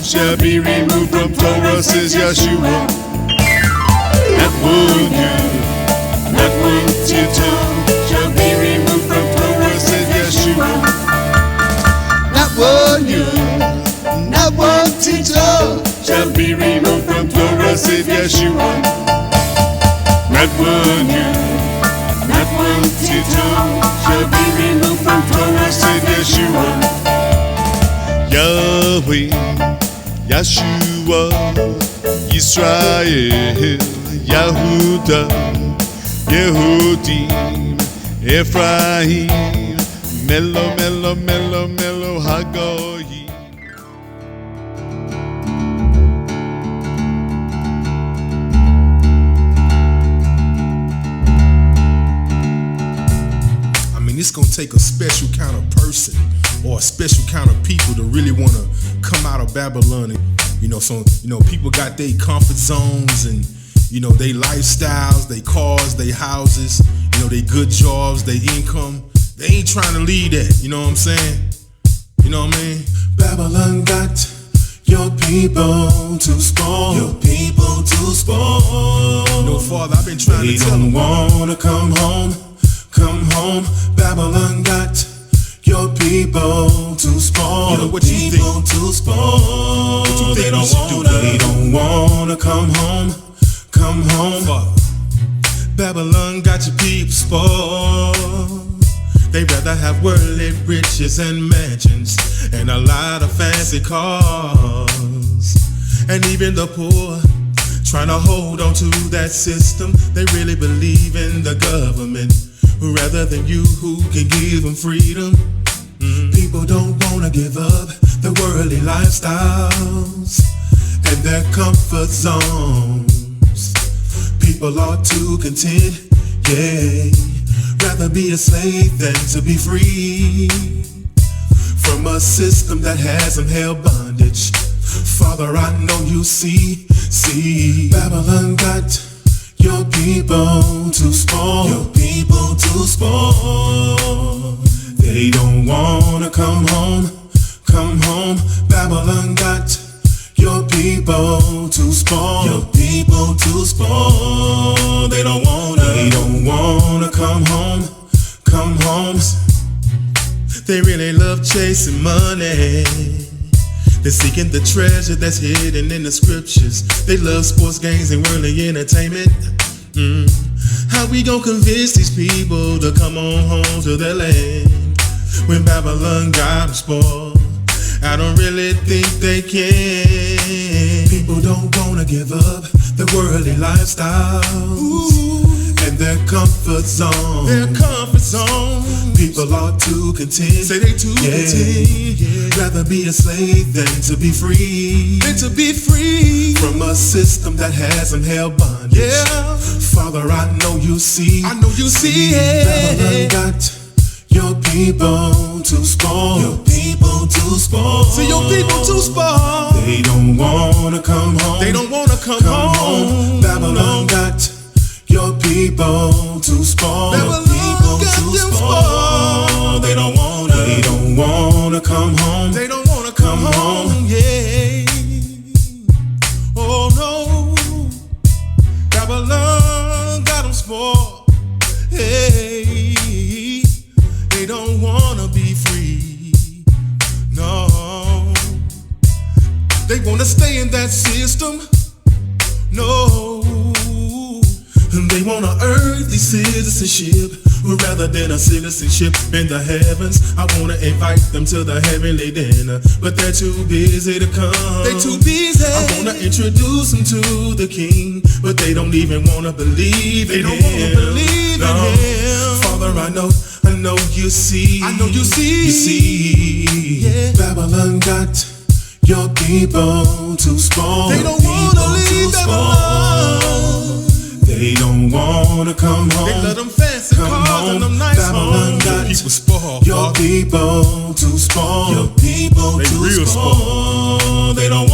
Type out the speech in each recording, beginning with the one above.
Shall be removed from Torah, says Yahshua. That would you, that would you do, shall be removed from Torah, says Yahshua. That would you, that would you do, shall be removed from Torah, says Yahshua. That would you, that would you do, shall be removed from Torah, says Yahshua. Yahweh, Yahshua, Yisrael, Yehuda, Yehudim, Ephraim, Melo, Melo, Melo, Melo, Hagoyim. I mean, it's gonna take a special kind of person or a special kind of people to really want to come out of Babylon. And, people got their comfort zones and, their lifestyles, their cars, their houses, their good jobs, their income. They ain't trying to leave that, you know what I'm saying? You know what I mean? Babylon got your people to spawn. Your people to spawn. No, Father, I've been trying to tell them. They don't wanna come home. Come home. Babylon got your people to spawn. What you think? To spawn. What you think they don't wanna come home. Come home. Father. Babylon got your people spoiled. They rather have worldly riches and mansions and a lot of fancy cars. And even the poor trying to hold on to that system. They really believe in the government rather than you who can give them freedom. People don't wanna give up their worldly lifestyles and their comfort zones. People are too content, yeah, rather be a slave than to be free from a system that has them held bondage. Father, I know you see, Babylon got your people to spawn. Your people to spawn. They don't wanna come home. Come home. Babylon got your people to spawn. Your people to spawn. They don't wanna come home. Come home. They really love chasing money. They're seeking the treasure that's hidden in the scriptures. They love sports games and worldly entertainment. How we gon' convince these people to come on home to their land when Babylon got them spoiled? I don't really think they can. People don't wanna give up their worldly lifestyles and their comfort zone. People are too content. Say they too content. Yeah. Rather be a slave than to be free. From a system that has them held bondage. Yeah. Father, I know you see. Babylon got your people to spawn. Your people to spawn. See your people to spawn. They don't wanna come home. Come home. Babylon got your people to spawn. Babylon people to spawn. They don't wanna come home. They don't wanna come home. Yeah. Oh no. Babylon got them spoiled. Hey. They don't wanna be free. No. They wanna stay in that system. No. They want an earthly citizenship rather than a citizenship in the heavens. I wanna invite them to the heavenly dinner, but they're too busy to come. They too busy. I wanna introduce them to the King, but they don't even wanna believe in him. Father, I know you see. You see. Yeah. Babylon got your people to spawn. They don't wanna leave Babylon. They don't wanna come home. They love them fancy cars and them nice homes. Your people spoiled. Your people too spoiled. Your people too spoiled. They don't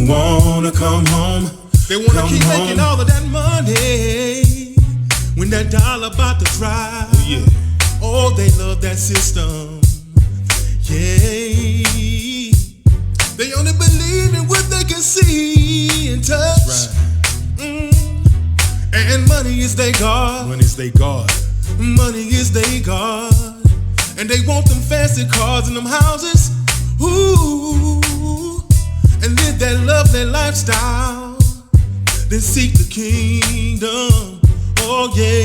wanna come home. They wanna keep making all of that money. When that dollar about to dry. Oh yeah. Oh, they love that system. Yeah. They only believe in what they can see and touch. Right. And money is their God. Money is their God. Money is their God. And they want them fancy cars and them houses. Ooh. And live that lovely lifestyle. Then seek the kingdom. Oh yeah.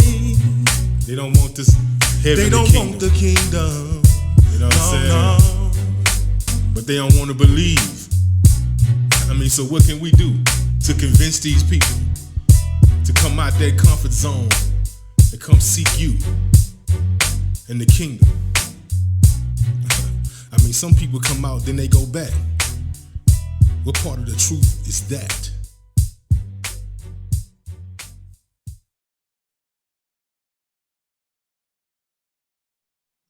They don't want this heavenly kingdom. They don't want the kingdom. You know what I'm saying? No. But they don't want to believe. I mean, so what can we do to convince these people to come out their comfort zone and come seek you and the kingdom? I mean, some people come out, then they go back. What part of the truth is that?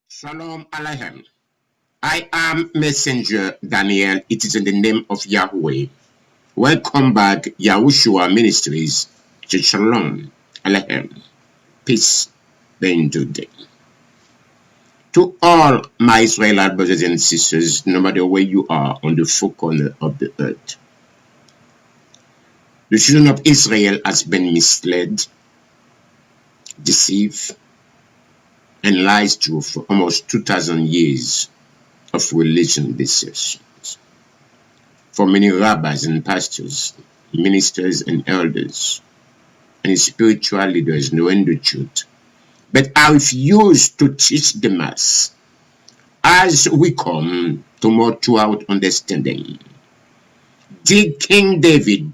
Shalom Aleichem. I am Messenger Daniel. It is in the name of Yahweh. Welcome back, YAHUWEH-MINISTRIES, to Shalom Aleichem. Peace be unto thee. To all my Israelite brothers and sisters, no matter where you are on the four corners of the earth, the children of Israel has been misled, deceived, and lied to for almost 2,000 years of religion deceptions. For many rabbis and pastors, ministers and elders, and spiritual leaders knowing the truth, but I refuse to teach the mass as we come to more throughout understanding. Did King David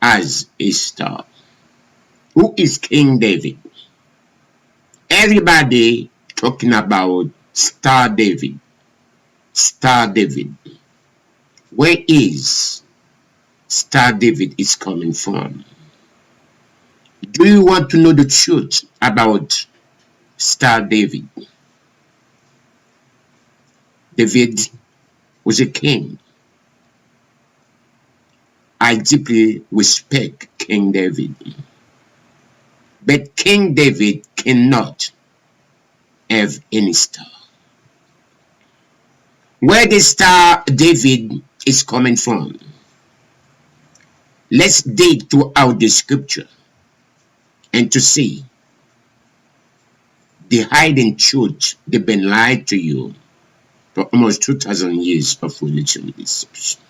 as a star? Who is King David? Everybody talking about Star David. Star David. Where is Star David is coming from? Do you want to know the truth about Star David? David was a king. I deeply respect King David. But King David cannot have any star. Where the Star David is coming from? Let's dig throughout the scripture and to see the hidden truth they've been lied to you for almost 2,000 years of religion deception.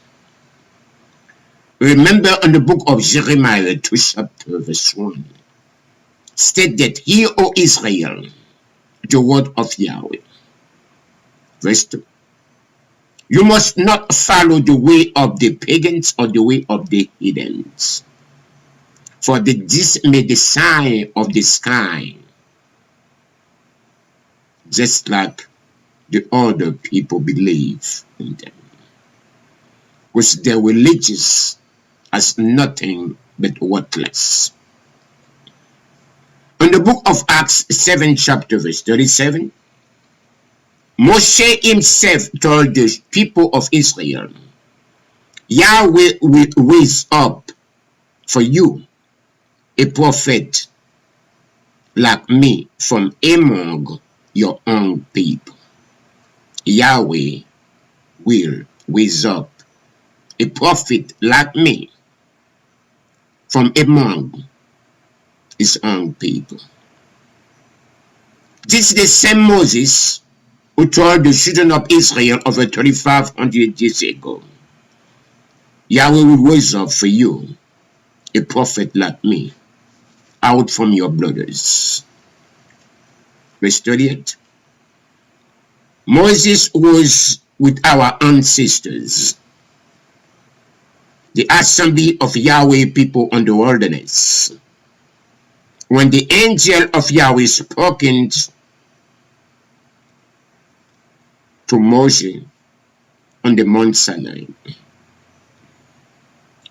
Remember in the book of Jeremiah 2 chapter verse 1, state that, hear, O Israel, the word of Yahweh. Verse 2. You must not follow the way of the pagans or the way of the heathens. For this made the sign of the sky, just like the other people believe in them, which their religious as nothing but worthless. In the book of Acts 7 chapter verse 37, Moshe himself told the people of Israel, Yahweh will raise up for you a prophet like me from among your own people. Yahweh will raise up a prophet like me from among his own people. This is the same Moses who told the children of Israel over 3,500 years ago, Yahweh will raise up for you a prophet like me out from your brothers. Verse 38. Moses was with our ancestors, the assembly of Yahweh people on the wilderness, when the angel of Yahweh spoken to Moses on the Mount Sinai.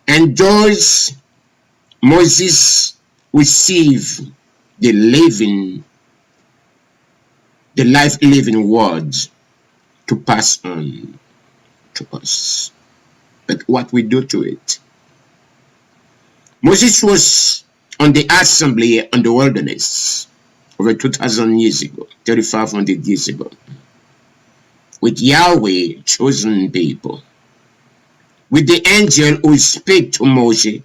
And those Moses receive the life-living word to pass on to us. But what we do to it? Moses was on the assembly in the wilderness over 2,000 years ago, 3,500 years ago, with Yahweh chosen people, with the angel who speak to Moses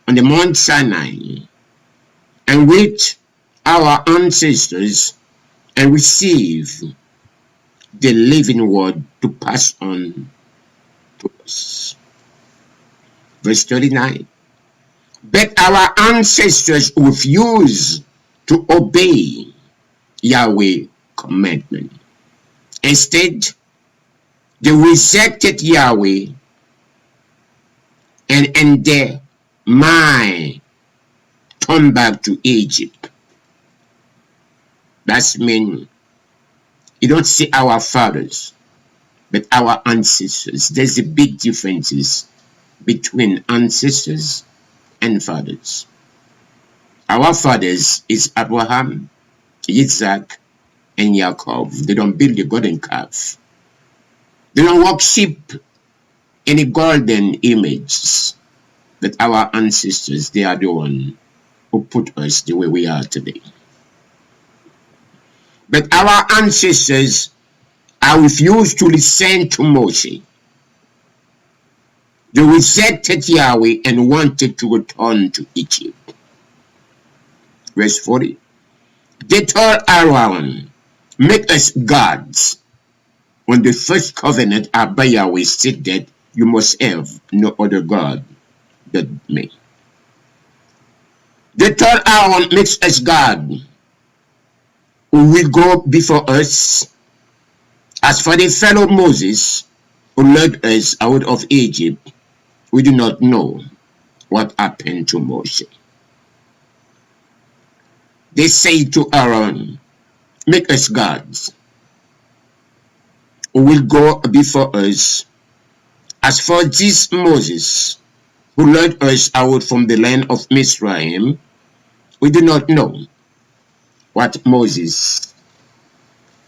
on the Mount Sinai, and with our ancestors, and receive the living word to pass on to us. Verse 39. But our ancestors refused to obey Yahweh's commandment. Instead, they rejected Yahweh, and in their mind turned back to Egypt. That's mean you don't see our fathers, but our ancestors. There's a big differences between ancestors and fathers. Our fathers is Abraham, Isaac, and Jacob. They don't build a golden calf. They don't worship any golden images. But our ancestors, they are the one who put us the way we are today. But our ancestors are refused to listen to Moses. They rejected Yahweh and wanted to return to Egypt. Verse 40. They told Aaron, make us gods. When the first covenant Abba Yahweh said that you must have no other God but me. They told Aaron, make us God who will go before us. As for the fellow Moses who led us out of Egypt, we do not know what happened to Moses. They say to Aaron, make us gods who will go before us. As for this Moses who led us out from the land of Mizraim, we do not know what Moses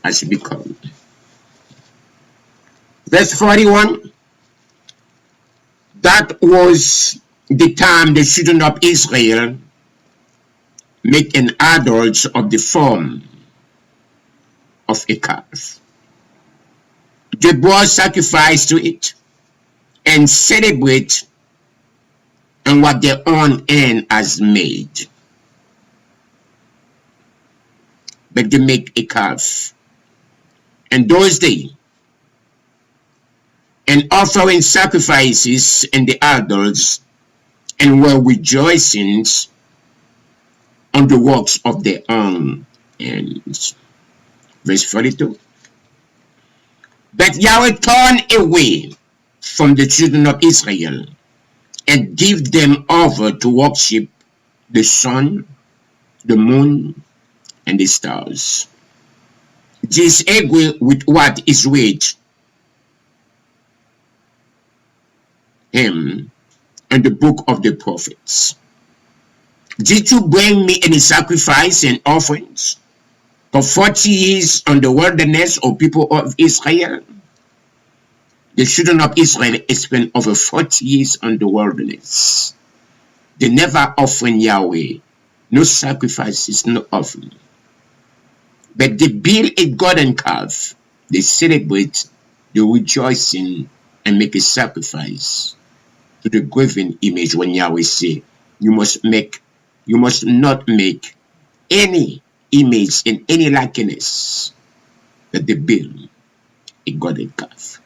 has become. Verse 41. That was the time the children of Israel make an adult of the form of a calf. They brought sacrifice to it and celebrate and what their own hand has made. But they make a calf. And those days, and offering sacrifices in the idols, and were rejoicing on the works of their own hands. Verse 42. But Yahweh turned away from the children of Israel and gave them over to worship the sun, the moon, and the stars. This agree with what is read him in the book of the prophets. Did you bring me any sacrifice and offerings for 40 years on the wilderness, O people of Israel? The children of Israel spent over 40 years on the wilderness. They never offered Yahweh, no sacrifices, no offering. But they build a golden calf. They celebrate, they rejoicing, and make a sacrifice to the graven image. When Yahweh say, you must not make any image in any likeness, that they build a golden calf.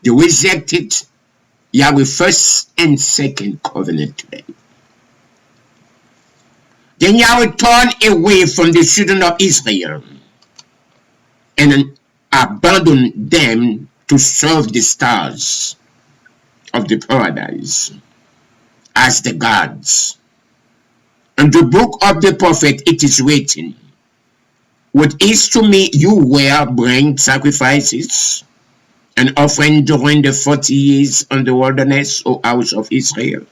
They rejected Yahweh's first and second covenant to them. Then Yahweh turned away from the children of Israel and abandoned them to serve the stars of the paradise as the gods. In the book of the prophet it is written, what is to me you will bring sacrifices and offering during the 40 years on the wilderness, O house of Israel.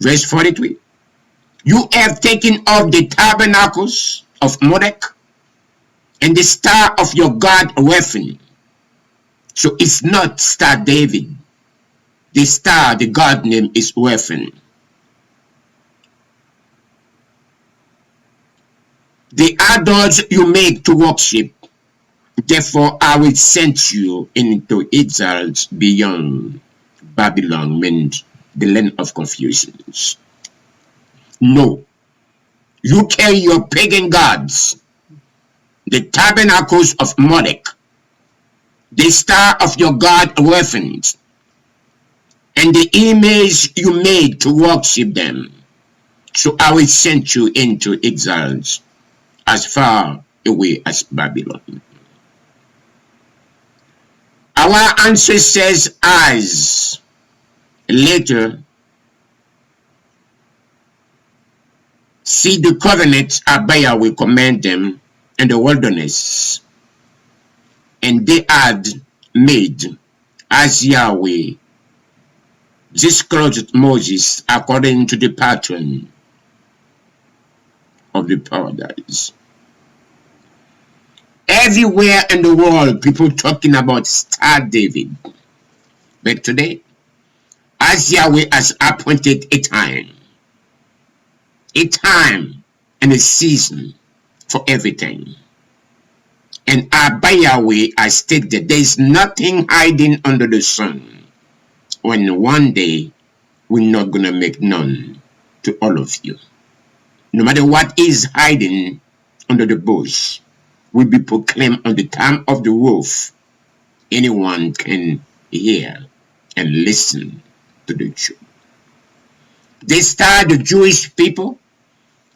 Verse 43. You have taken off the tabernacles of Molech and the star of your god Rephan. So it's not Star David. The star, the god name is Rephan. The idols you make to worship, therefore I will send you into exiles beyond Babylon, means the land of confusions. No, you carry your pagan gods, the tabernacles of Molech, the star of your god Rephan, and the image you made to worship them. So I will send you into exiles as far away as Babylon. Our ancestors' eyes later see the covenant Abaya will command them in the wilderness, and they had made as Yahweh discouraged Moses according to the pattern of the paradise. Everywhere in the world, people talking about Star David. But today, as Yahweh has appointed a time and a season for everything. And Abba Yahweh has stated there is nothing hiding under the sun, when one day we're not going to make known to all of you. No matter what is hiding under the bush, will be proclaimed on the top of the roof. Anyone can hear and listen to the truth. They start the Jewish people.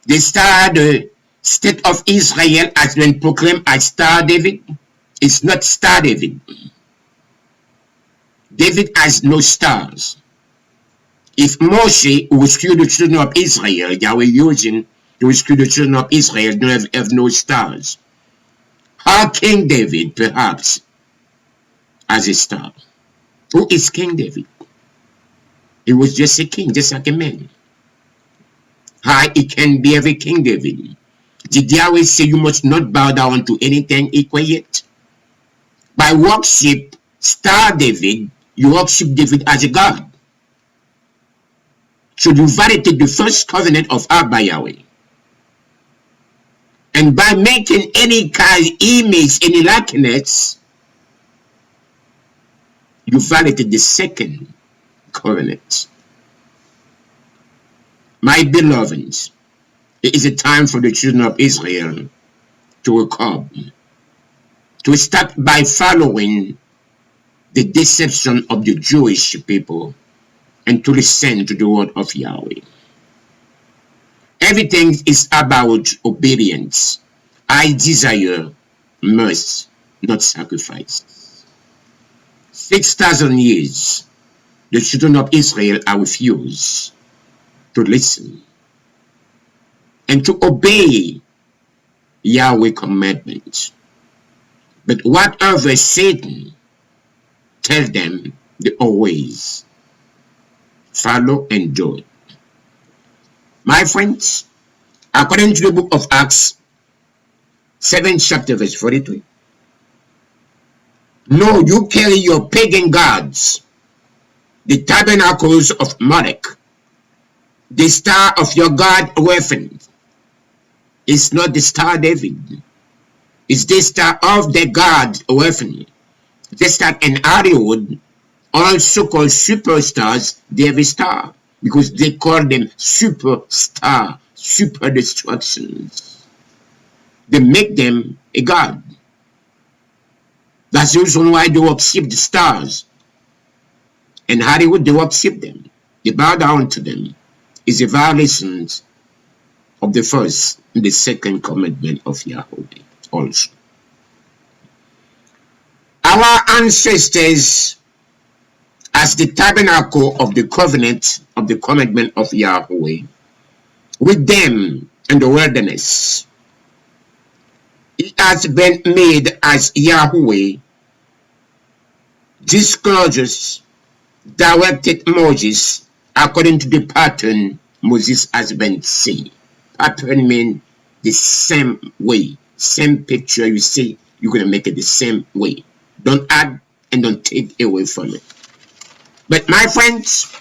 They start the state of Israel has been proclaimed as Star David. It's not Star David. David has no stars. If Moshe rescued the children of Israel, Yahweh using to rescue the children of Israel, don't have no stars. How King David, perhaps, as a star? Who is King David? He was just a king, just like a man. How he can be every King David? Did Yahweh say you must not bow down to anything equal yet? By worship, Star David, you worship David as a god. So you violated the first covenant of Abba Yahweh. And by making any kind of image, any likeness, you violated the second covenant. My beloved, it is a time for the children of Israel to wake up, to start by following the deception of the Jewish people and to listen to the word of Yahweh. Everything is about obedience. I desire mercy, not sacrifice. 6,000 years, the children of Israel are refused to listen and to obey Yahweh commandments. But whatever Satan tells them, they always follow and do it. My friends, according to the book of Acts, 7 chapter verse 43. No, you carry your pagan gods, the tabernacles of Molech, the star of your god Rephan. It's not the Star David. It's the star of the god Rephan. Just like in Hollywood, all so-called superstars, they have a star. Because they call them superstar, super destructions. They make them a god. That's the reason why they worship the stars. In Hollywood, they worship them. They bow down to them. It's a violation of the first and the second commandment of Yahweh also. Our ancestors, as the tabernacle of the covenant of the commandment of Yahweh, with them in the wilderness, it has been made as Yahweh discourages, directed Moses according to the pattern Moses has been saying. Pattern means the same way. Same picture you see, you're going to make it the same way. Don't add and don't take away from it. But my friends,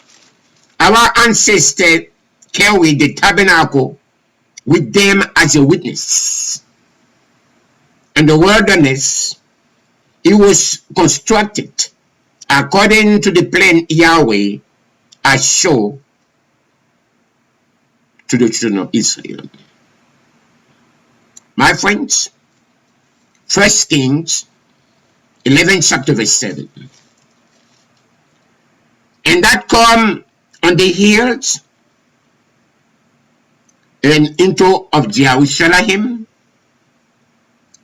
our ancestors carried the tabernacle with them as a witness. In the wilderness, it was constructed according to the plan Yahweh has shown to the children of Israel. My friends, 1 Kings 11 chapter verse 7. And that come on the hills and into of Jerusalem,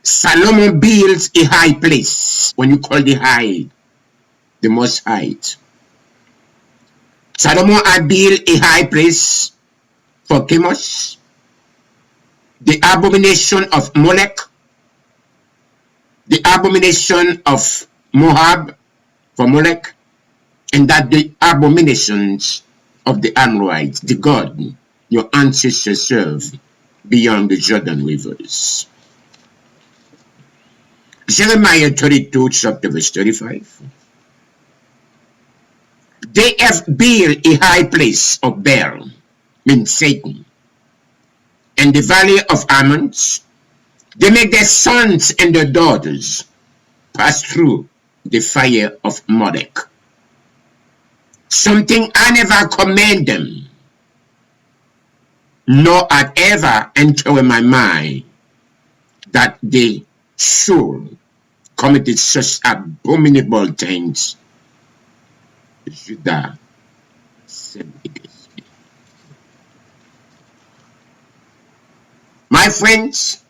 Solomon builds a high place. When you call the high, the most high. Solomon had built a high place for Chemosh, the abomination of Molech, the abomination of Moab for Molech, and that the abominations of the Amorites, the God your ancestors served beyond the Jordan rivers. Jeremiah 32 chapter verse 35. They have built a high place of Baal, means Satan, and the valley of almonds. They make their sons and their daughters pass through the fire of Molech. Something I never command them, nor had ever entered in my mind, that they should committed such abominable things. Judah said against me. My friends,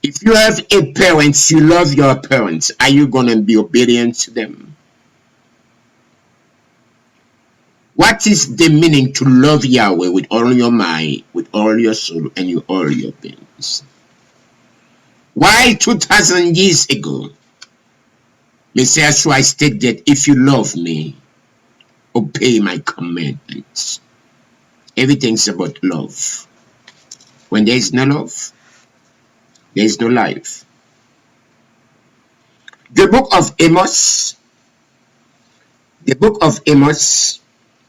if you have a parents, you love your parents, are you going to be obedient to them? What is the meaning to love Yahweh with all your mind, with all your soul, and all your beings? Why 2,000 years ago, Messiah Yahushuah stated that if you love me, obey my commandments. Everything's about love. When there is no love, there is no life. The book of Amos,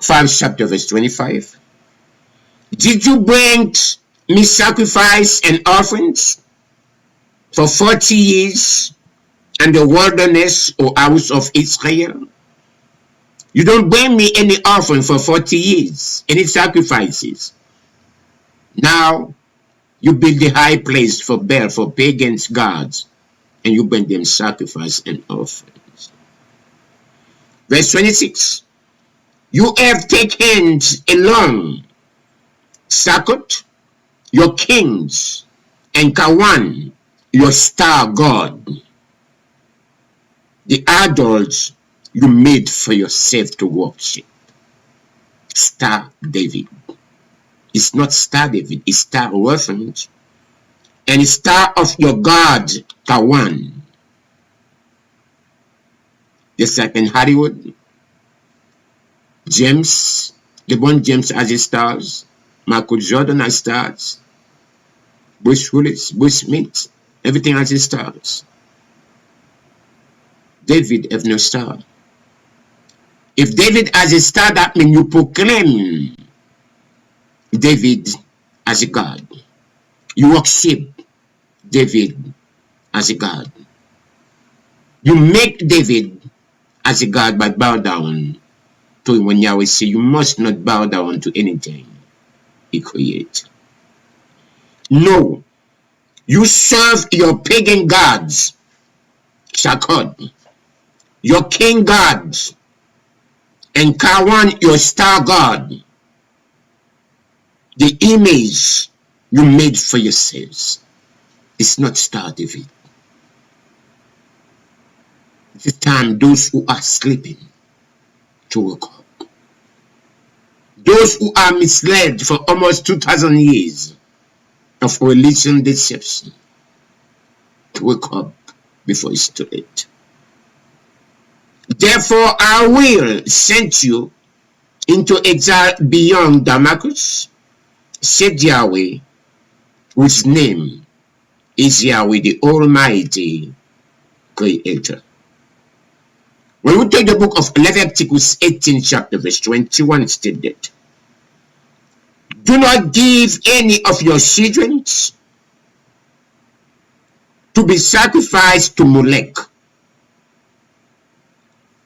5 chapter verse 25. Did you bring me sacrifice and offerings for 40 years in the wilderness, O house of Israel? You don't bring me any offering for 40 years, any sacrifices. Now you build the high place for Baal, for pagans gods, and you bring them sacrifice and offerings. Verse 26. You have taken along Sukkot, your kings, and Kawan, your star god, the idols you made for yourself to worship. Star David. It's not Star David, it's Star reference. And it's star of your god, Kawan. Just like in Hollywood, James, LeBron James has his stars, Michael Jordan has stars, Bruce Willis, Bruce Smith, everything has his stars. David have no star. If David has a star, that means you proclaim David as a God. You worship David as a God. You make David as a God by bow down to him. When Yahweh say you must not bow down to anything he creates. No, you serve your pagan gods, Sukkot, your king gods, and Kawan, your star god, the image you made for yourselves. It's not Star David. It's the time those who are sleeping to wake up. Those who are misled for almost 2,000 years of religion deception to wake up before it's too late. Therefore I will send you into exile beyond Damascus, said Yahweh, whose name is Yahweh, the Almighty Creator. When we take the book of Leviticus 18 chapter verse 21 stated, do not give any of your children to be sacrificed to Molech,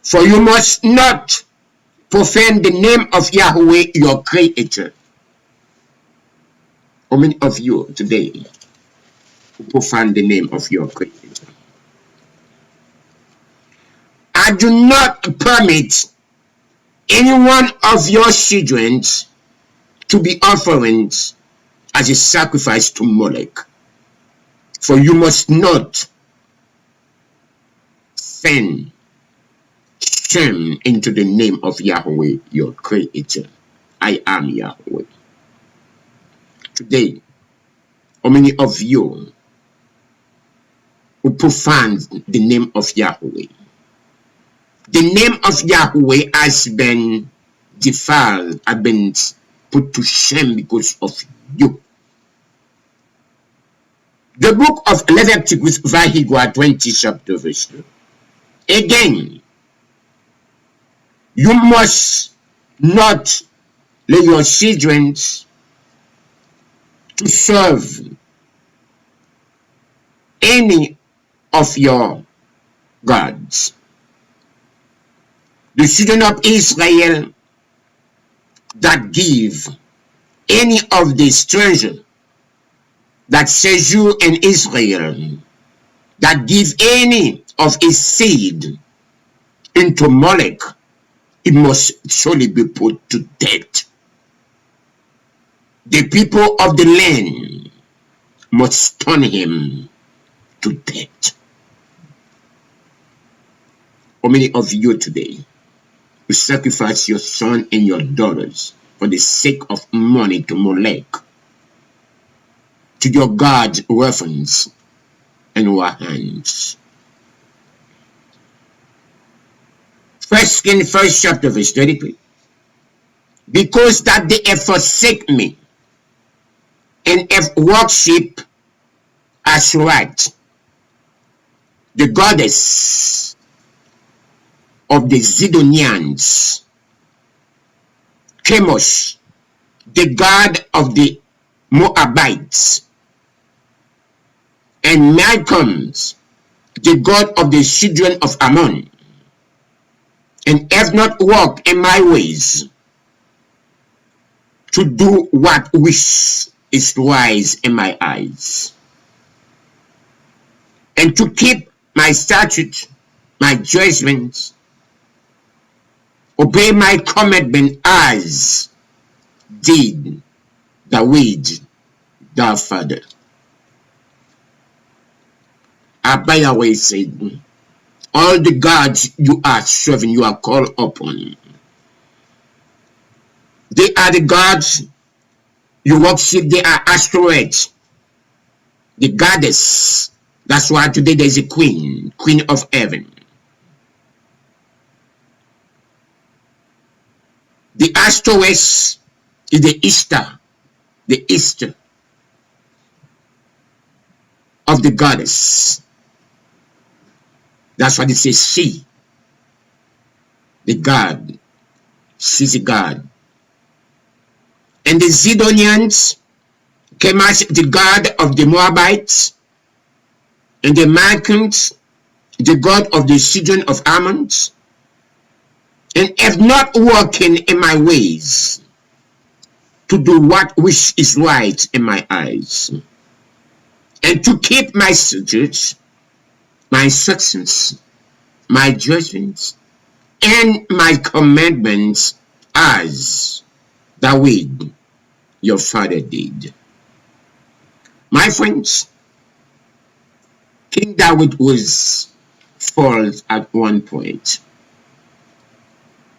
for you must not profane the name of Yahweh your Creator. How many of you today profane the name of your Creator? I do not permit any one of your children to be offered as a sacrifice to Molech, for you must not send shame into the name of Yahweh your Creator. I am Yahweh. Today, how many of you who profane the name of Yahweh? The name of Yahweh has been defiled, has been put to shame because of you. The book of Leviticus 20 chapter verse 2. Again, you must not let your children to serve any of your gods. The children of Israel that give any of the stranger that sojourn in Israel, that give any of his seed into Molech, it must surely be put to death. The people of the land must stone him to death. How many of you today will sacrifice your son and your daughters for the sake of money to Molech, to your God's weapons and our hands? 1 Kings 1st chapter verse 33. Because that they have forsake me and have worship as right, the goddess of the Zidonians, Chemosh, the god of the Moabites, and Malcolm, the god of the children of Ammon, and have not walked in my ways, to do what which is wise in my eyes, and to keep my statutes, my judgments, obey my commandment as did David their father. Abba Yahweh said, all the gods you are serving, you are called upon, they are the gods you worship, they are asteroids, the goddess. That's why today there is a queen of heaven. The asteroids is the Easter of the goddess. That's what it says, she, the God, she's a God. And the Zidonians came as the god of the Moabites, and the Malkans, the god of the children of Ammon, and have not walking in my ways, to do what which is right in my eyes, and to keep my statutes, my instructions, my judgments, and my commandments as David your father did. My friends, King David was false at one point,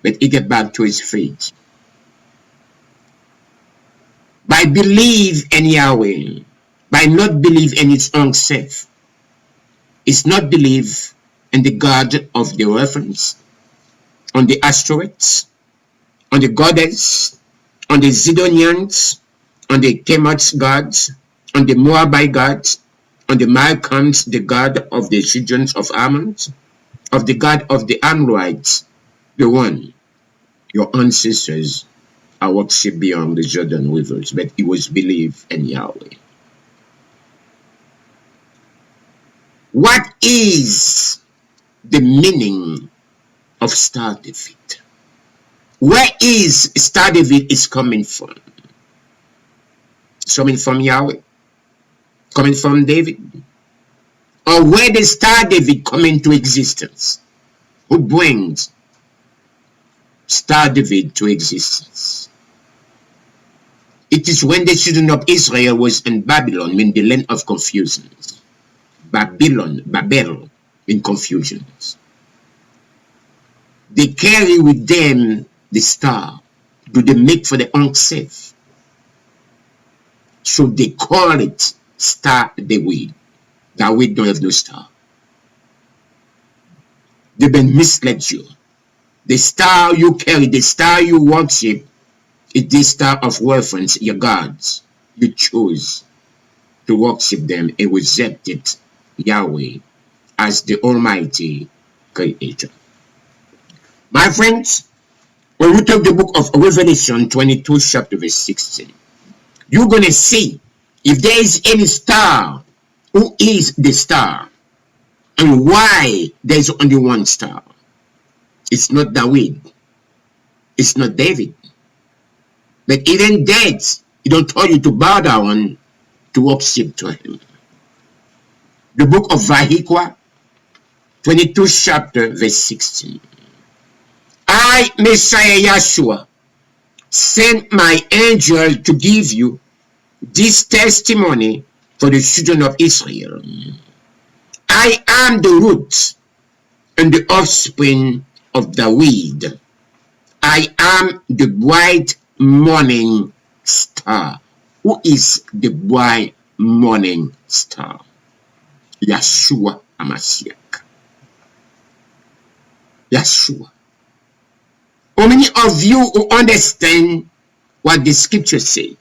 but he get back to his faith. By believe in Yahweh, by not believe in its own self. It's not believe in the God of the reference, on the asteroids, on the goddess, on the Zidonians, on the Chemots gods, on the Moabite gods, on the Malcolms, the god of the children of Ammon, of the god of the Amorites, the one your ancestors are worshipped beyond the Jordan rivers, but it was believed in Yahweh. What is the meaning of Star David? Where is Star David is coming from? It's coming from Yahweh? Coming from David? Or where did Star David come into existence? Who brings Star David to existence? It is when the children of Israel was in Babylon, in the land of confusions. Babel, in confusions. They carry with them the star. Do they make for the unsafe? So they call it Star David. David don't have no star. They've been misled you. The star you carry, the star you worship, is the star of reference, your gods. You choose to worship them and rejected Yahweh as the Almighty Creator. My friends, when we take the book of Revelation 22, chapter verse 16, you're going to see if there is any star, who is the star and why there's only one star. It's not David. It's not David. But even that, he don't tell you to bow down to worship to him. The book of YAHUWEH, 22 chapter verse 16. I, Messiah Yahshua, sent my angel to give you this testimony for the children of Israel. I am the root and the offspring of David. I am the bright morning star. Who is the bright morning star? Yahushuah Messiah. Yahshua. How many of you who understand what the scripture says?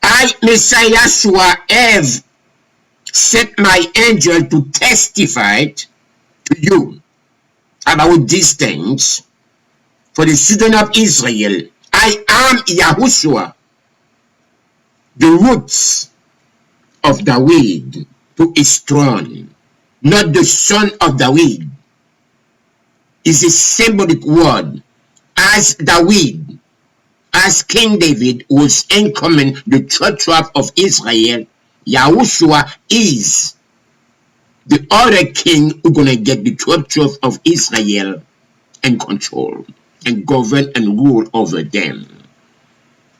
I, Messiah Yahshua, have sent my angel to testify to you about these things for the children of Israel. I am Yahushua, the roots of David, who is throne, not the son of David. Is a symbolic word. As David, as King David was incoming the 12 tribe of Israel, Yahushua is the other king who's gonna get the 12 tribes of Israel and control and govern and rule over them.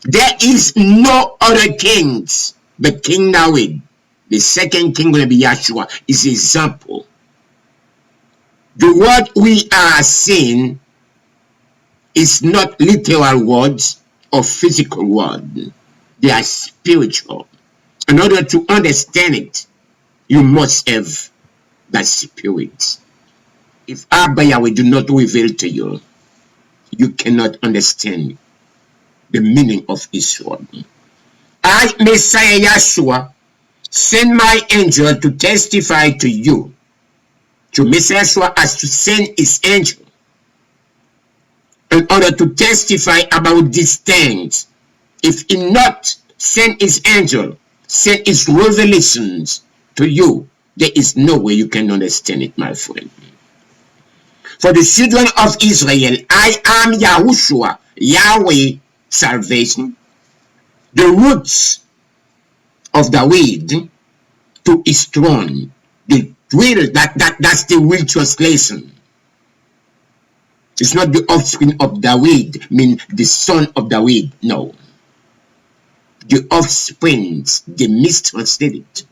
There is no other kings but King David. The second king gonna be Yahshua. Is an example. The word we are seeing is not literal words or physical words. They are spiritual. In order to understand it, you must have that spirit. If Abba Yahweh do not reveal to you, you cannot understand the meaning of his word. I, Messiah Yahshua, send my angel to testify to you. To Messiah Yahshua has to send his angel in order to testify about these things. If he not send his angel, send his revelations to you, there is no way you can understand it, my friend. For the children of Israel, I am Yahushua, Yahweh salvation, the roots of David to his throne. The will, that's the real translation. It's not the offspring of David, mean the son of David. No. The offsprings, they mistranslated.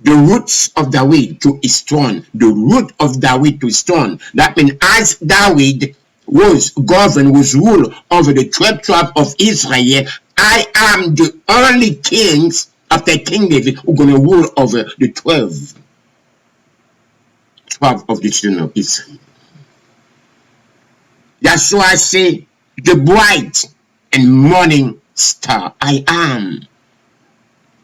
The roots of David to his throne. The root of David to his throne. That means as David was governed, was ruled over the 12 tribes of Israel, I am the only kings after King David who are going to rule over the 12 tribes of the children of Israel. Yahshua say, the bright and morning star. I am.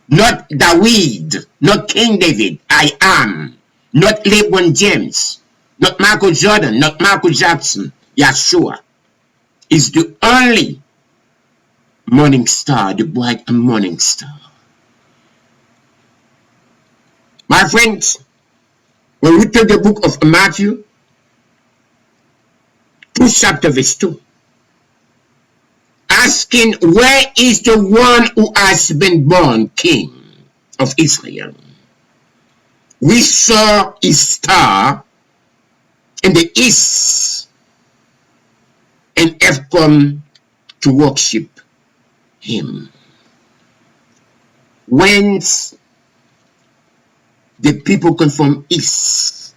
Not David, not King David. I am. Not LeBron James, not Michael Jordan, not Michael Jackson. Yahshua is the only morning star, the bright and morning star. My friends, when we take the book of Matthew, 2 chapter verse 2, asking, where is the one who has been born king of Israel? We saw his star in the east and have come to worship him. Whence the people come from east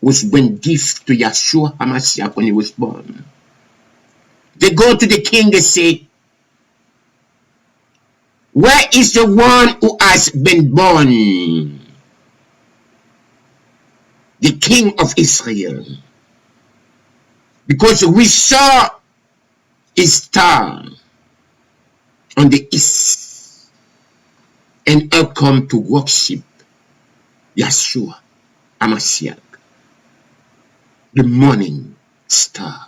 was when gift to Yahusha MESSIAH when he was born. They go to the king, they say, where is the one who has been born? The king of Israel. Because we saw his star on the east and have come to worship Yahusha MESSIAH, the morning star.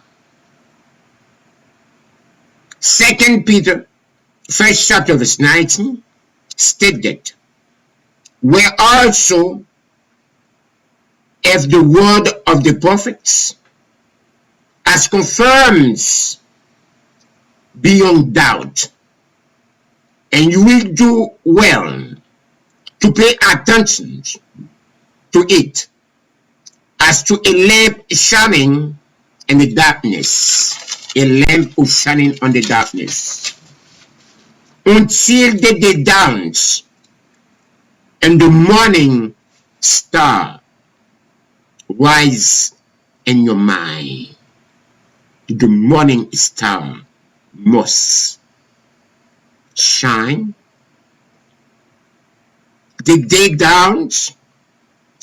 2 Peter, 1st chapter verse 19, stated, where also have the word of the prophets as confirms beyond doubt, and you will do well to pay attention to it as to a lamp shining in the darkness, a lamp shining on the darkness, until the day dawns and the morning star rise in your mind. The morning star must shine. The day dawns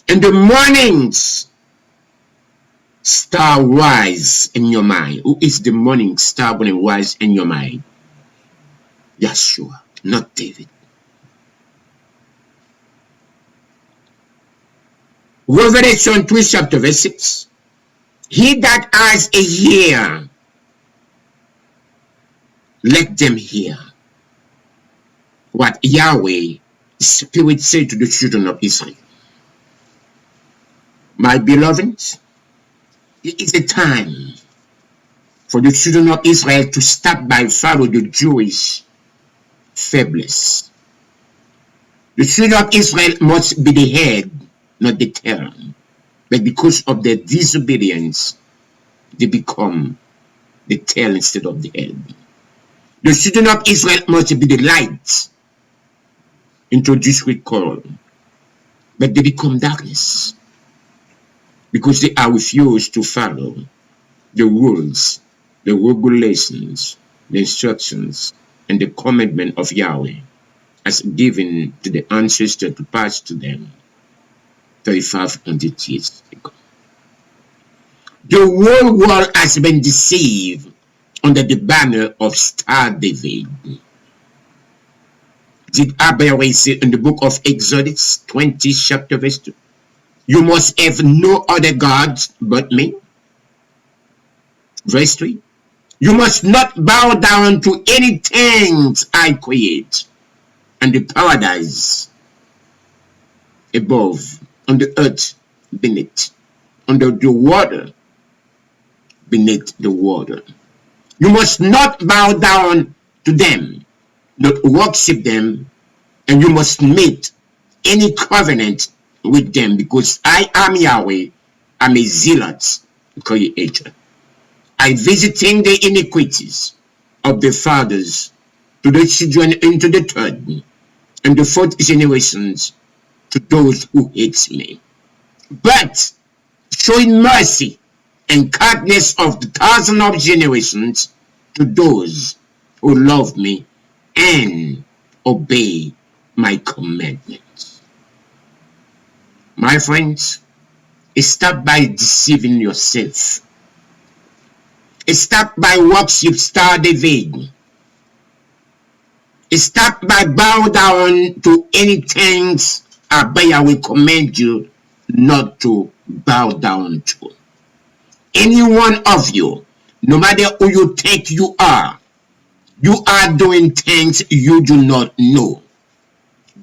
and the morning's star rise in your mind. Who is the morning star when it rise in your mind? Yahshua, not David. Revelation 3 chapter verse 6. He that has a ear, let them hear what Yahweh, the Spirit, said to the children of Israel. My beloved, it is a time for the children of Israel to stop by follow the Jewish fables. The children of Israel must be the head, not the tail. But because of their disobedience, they become the tail instead of the head. The children of Israel must be the light introduced with coal, but they become darkness because they are refused to follow the rules, the regulations, the instructions, and the commandment of Yahweh as given to the ancestors to pass to them 3,500 years ago. The whole world has been deceived under the banner of Star David. Did Yahweh say in the book of Exodus 20 chapter verse 2, you must have no other gods but me? Verse 3, you must not bow down to any things I create, and the paradise above, on the earth beneath, under the water beneath the water. You must not bow down to them, not worship them, and you must make any covenant with them, because I am Yahweh, I'm a zealot creator. I visiting the iniquities of the fathers to the children into the third and the fourth generations to those who hate me, but showing mercy and kindness of the thousand of generations to those who love me and obey my commandments. My friends, stop by deceiving yourself. Start by worship, Star David. Start by bow down to any things Abaya will command you not to bow down to. Any one of you, no matter who you think you are doing things you do not know.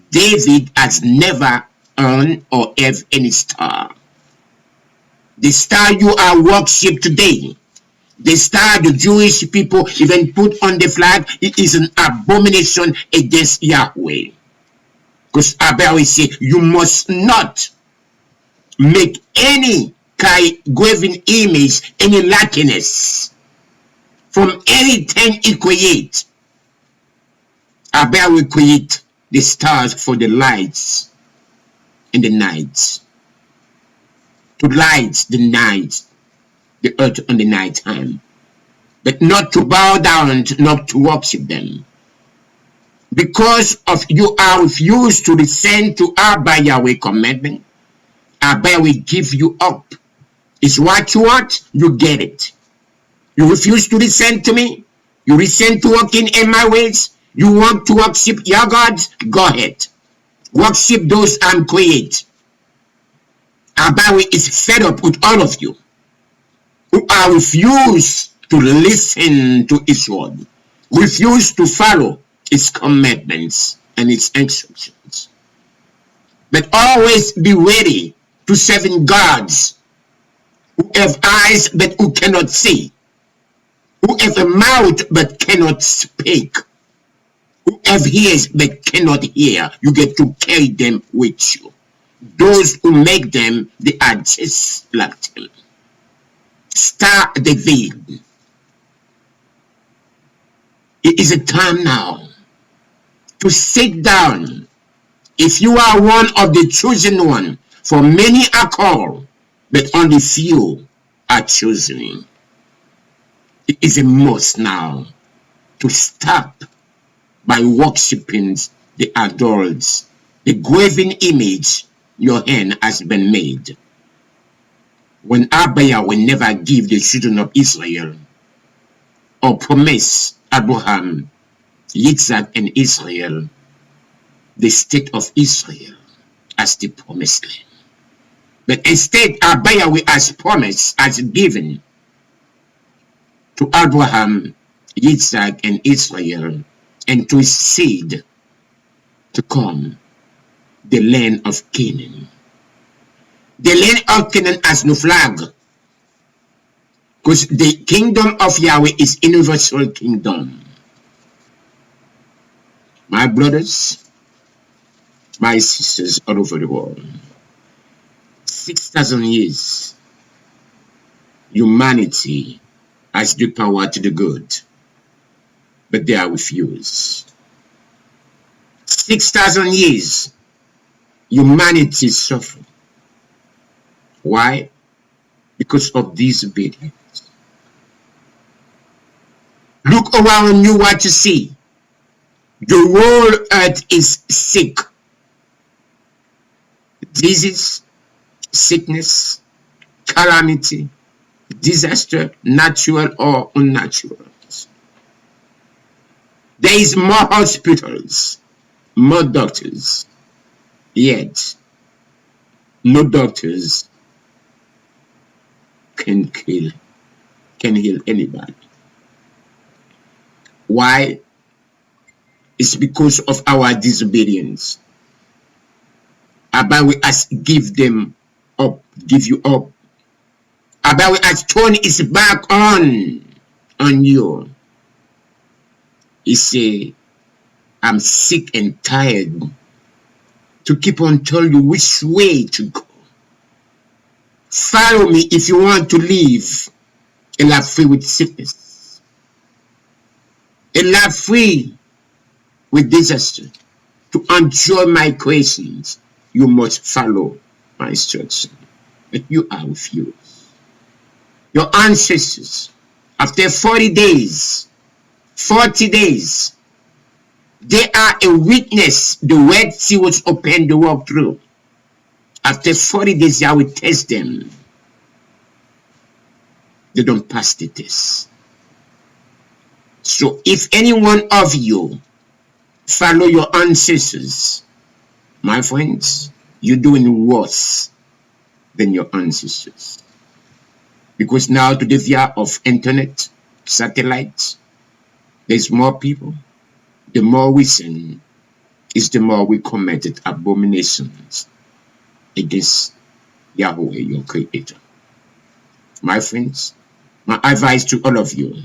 David has never earned or have any star. The star you are worship today, the star the Jewish people even put on the flag, it is an abomination against Yahweh. Because Abba will say, you must not make any graven image, any likeness from anything he create. Abba will create the stars for the lights in the night, to light the night, the earth on the night time, but not to bow down, not to worship them. Because of you are refused to listen to Abba Yahweh commandment, Abba will give you up. It's what you want, you get it. You refuse to listen to me, you listen to walking in my ways, you want to worship your gods, go ahead. Worship those I'm create. Abba is fed up with all of you who are refused to listen to his word, refuse to follow his commandments and his instructions. But always be ready to serve gods who have eyes but who cannot see, who have a mouth but cannot speak, who have ears but cannot hear. You get to carry them with you. Those who make them, they are just like them. Star David. It is a time now to sit down. If you are one of the chosen one, for many are called, but only few are chosen. It is a must now to stop by worshiping the idols, the graven image your hand has been made. When Abba will never give the children of Israel or promise Abraham, Isaac, and Israel the state of Israel as the promised land. But instead, Abba has promised, has given to Abraham, Isaac, and Israel, and to his seed to come, the land of Canaan. The land of Canaan has no flag, because the kingdom of Yahweh is universal kingdom. My brothers, my sisters all over the world, 6,000 years, humanity has the power to do good, but they are refused. 6,000 years, humanity suffered. Why? Because of disobedience. Look around you what you see. The whole earth is sick. Disease, sickness, calamity, disaster, natural or unnatural. There is more hospitals, more doctors, yet no doctors can heal anybody. Why? It's because of our disobedience. Abba has give them up, give you up. Abba has turned his back on you. He say, I'm sick and tired to keep on telling you which way to go. Follow me if you want to live a life free with sickness, a life free with disaster. To enjoy my creations, you must follow my instruction. But you are refused. Your ancestors, after 40 days, 40 days, they are a witness. The Red Sea was opened, they walked through. After 40 days, I will test them. They don't pass the test. So if any one of you follow your ancestors, my friends, you're doing worse than your ancestors. Because now to the via of internet, satellites, there's more people. The more we sin, is the more we committed abominations against Yahweh, your creator. My friends, my advice to all of you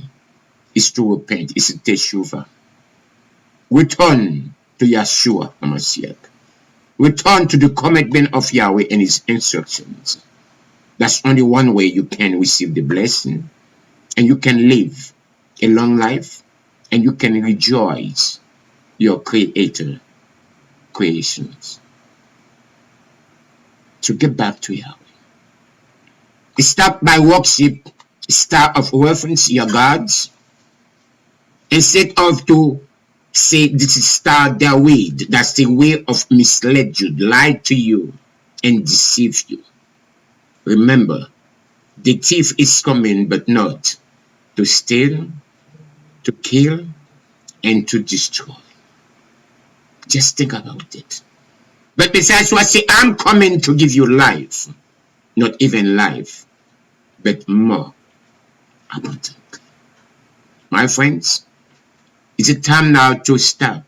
is to repent, is to teshuva. Return to Yahushuа MESSIAH. Return to the commitment of Yahweh and his instructions. That's only one way you can receive the blessing, and you can live a long life, and you can rejoice your creator creations. To get back to Yahweh. Stop by worship, star of reference your gods, instead of to say this is star their way. That's the way of misled you, lie to you, and deceive you. Remember, the thief is coming, but not to steal, to kill, and to destroy. Just think about it. But besides what say, I'm coming to give you life, not even life, but more abundant. My friends, it's a time now to stop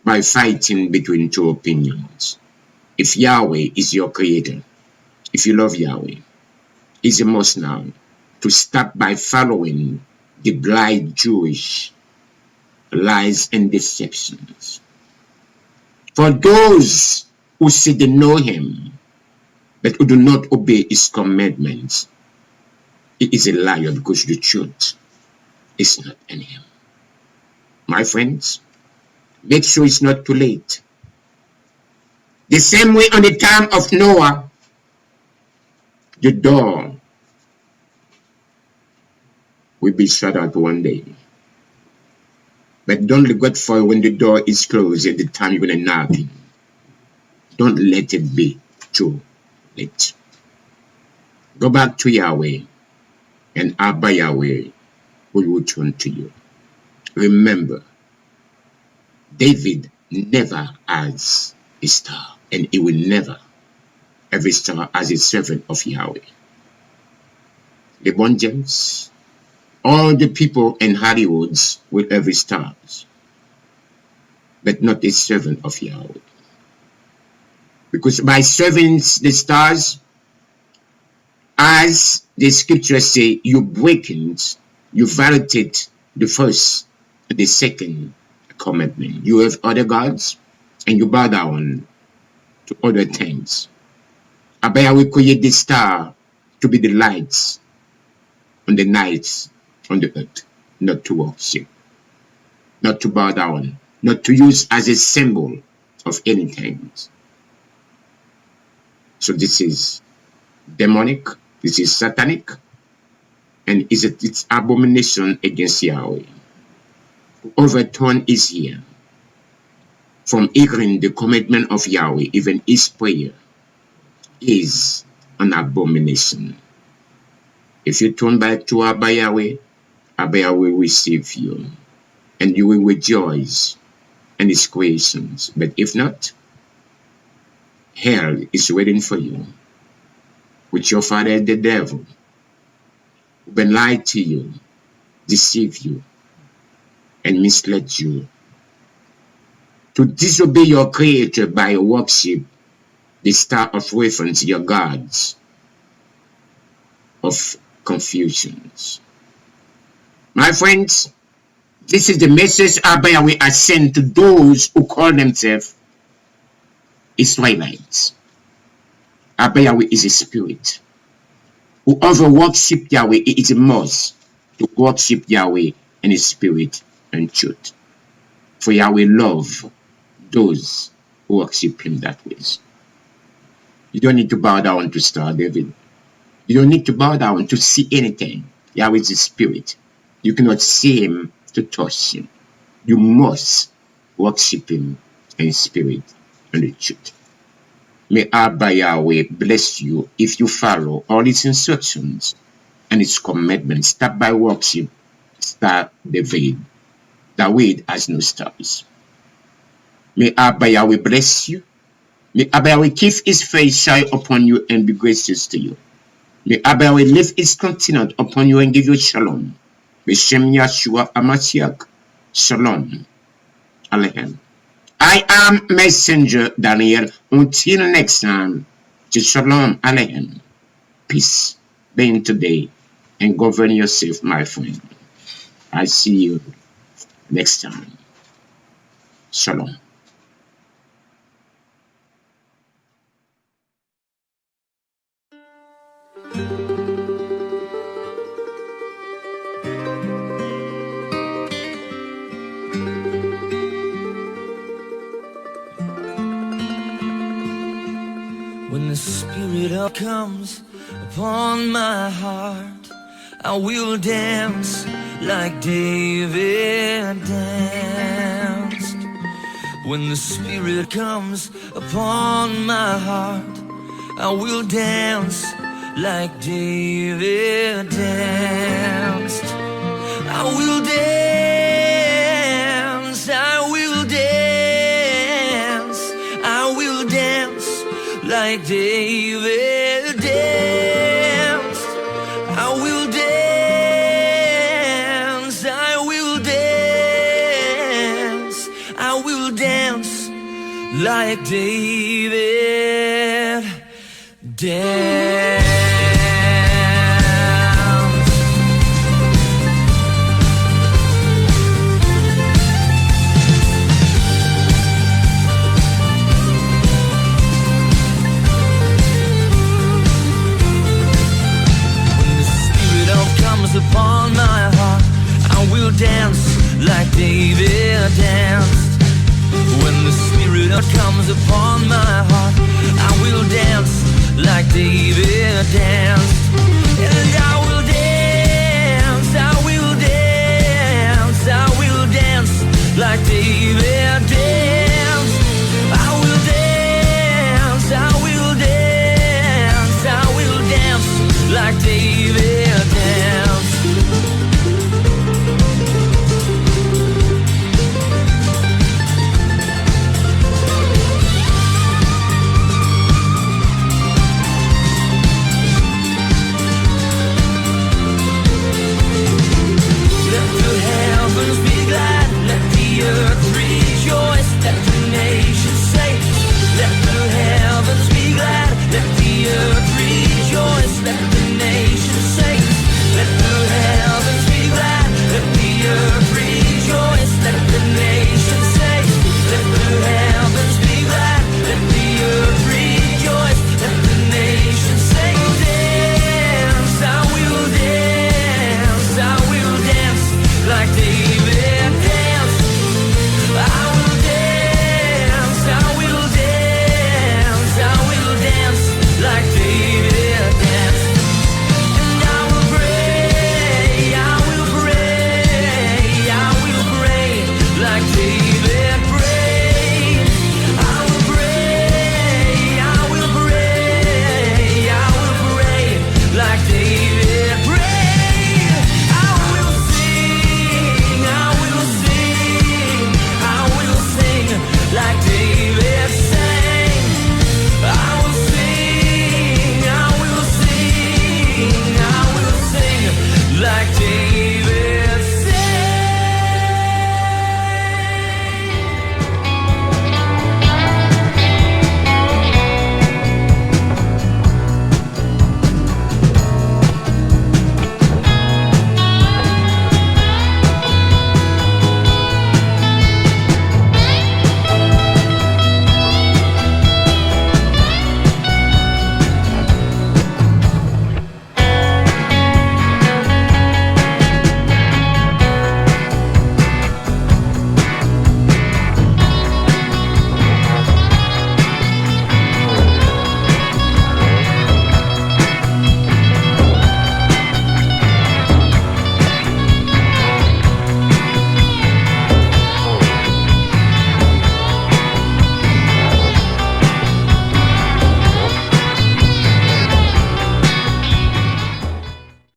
by fighting between two opinions. If Yahweh is your creator, if you love Yahweh, it's a must now to stop by following the blind Jewish lies and deceptions. For those who say they know him, but who do not obey his commandments, he is a liar, because the truth is not in him. My friends, make sure it's not too late. The same way on the time of Noah, the door will be shut out one day. But don't regret for when the door is closed at the time you're going to knock. Don't let it be too late. Go back to Yahweh, and Abba Yahweh will return to you. Remember, David never has a star, and he will never have a star as a servant of Yahweh. LeBron James, all the people in Hollywoods will have stars, but not a servant of Yahweh. Because by serving the stars, as the scriptures say, you breaking, you violate the first, the second commandment. You have other gods, and you bow down to other things. Abaya will create the star to be the lights on the nights on the earth, not to worship, not to bow down, not to use as a symbol of anything. So this is demonic, this is satanic, and it's abomination against Yahweh. Overturn is here. From ignoring the commitment of Yahweh, even his prayer is an abomination. If you turn back to Abba Yahweh will receive you, and you will rejoice in his creations. But if not, hell is waiting for you, with your father the devil, who been lied to you, deceive you, and misled you to disobey your creator by worship the star of reference, your gods of confusions. My friends, this is the message Abba Yahweh has sent to those who call themselves Israelites. Abba Yahweh is a spirit. Whoever worships Yahweh, it is a must to worship Yahweh in his spirit and truth. For Yahweh love those who worship him that way. You don't need to bow down to Star David. You don't need to bow down to see anything. Yahweh is a spirit. You cannot see him to touch him. You must worship him in spirit and the truth. May Abba Yahweh bless you if you follow all his instructions and his commandments. Start by worship star David. David has no stars. May Abba Yahweh bless you. May Abba Yahweh keep his face shine upon you and be gracious to you. May Abba Yahweh lift his countenance upon you and give you shalom. B'Shem Yahshua HaMashiach. Shalom. Aleichem. I am Messenger Daniel. Until next time, Shalom Aleichem. Peace be in today and govern yourself, my friend. I see you next time. Shalom. When the Spirit comes upon my heart, I will dance like David danced. When the Spirit comes upon my heart, I will dance like David danced. I will dance, I will dance, I will dance like David danced. I will dance, I will dance, I will dance like David danced. Upon my heart, I will dance like David danced. When the Spirit comes upon my heart, I will dance like David danced.